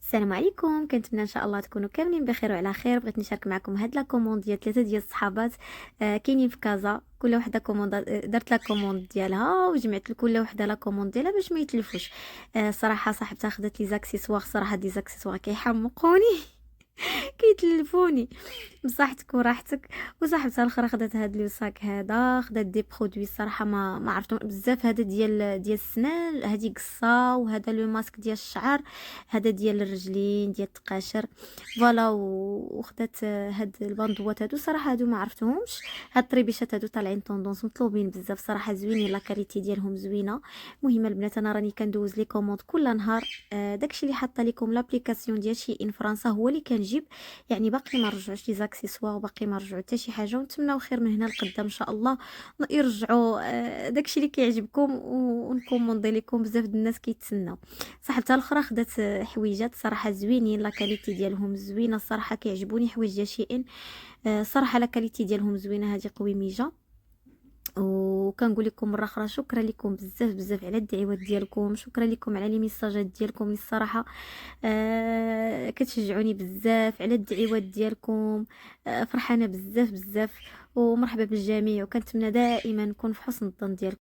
السلام عليكم، كنتمنى ان شاء الله تكونوا كاملين بخير وعلى خير. بغيت نشارك معكم هاد لا كوموند ديال ثلاثه ديال الصحابات كاينين في كازا. كل وحده كوموند درت لا كوموند ديالها وجمعت لكل وحده لا كوموند ديالها باش ما يتلفوش. صراحه صاحبتها خدت لي زاكسيسوار، صراحه دي زاكسيسوار كيحمقوني كيتلفوني. بصح تكون راحتك. وصاحبتها الاخرى خدات هاد لو صاك هذا، خدات دي برودوي الصراحه ما عرفتهم بزاف. هذا ديال السنان، هذه قصه، وهذا لو ماسك ديال الشعر، هذا ديال الرجلين ديال التقاشر. فوالا وخدات هاد الباندوات هادو، صراحه هادو ما عرفتهمش. هاد الطريبيشات هادو طالعين طوندونس مطلوبين بزاف صراحه، زوينين، لا كاليتي ديالهم زوينه. المهم البنات انا راني كندوز لي كوموند كل نهار. داكشي اللي حاطه لكم لابليكاسيون ديال شي ان فرنسا هو اللي كنجيب. يعني باقي ما رجعوش لي زاكسيسوار، وباقي ما رجعوا حتى شي حاجه، ونتمناو خير من هنا لقدام ان شاء الله يرجعوا. داكشي اللي كيعجبكم ونكوموندي لكم. بزاف د الناس كيتسناو. صاحبتها الاخرى خدات حويجات صراحه زوينين، لا كاليتي ديالهم زوينه الصراحه، كيعجبوني حوايج ديال شي ان. صراحه لا كاليتي ديالهم زوينه، هذه قويميجه. وكنقول لكم مره اخرى شكرا لكم بزاف بزاف على الدعوات ديالكم، شكرا لكم على لي ميساجات ديالكم اللي الصراحه كتشجعوني بزاف، على الدعوات ديالكم. فرحانه بزاف بزاف. ومرحبا بالجميع، وكنتمنى دائما نكون في حسن الظن ديالكم.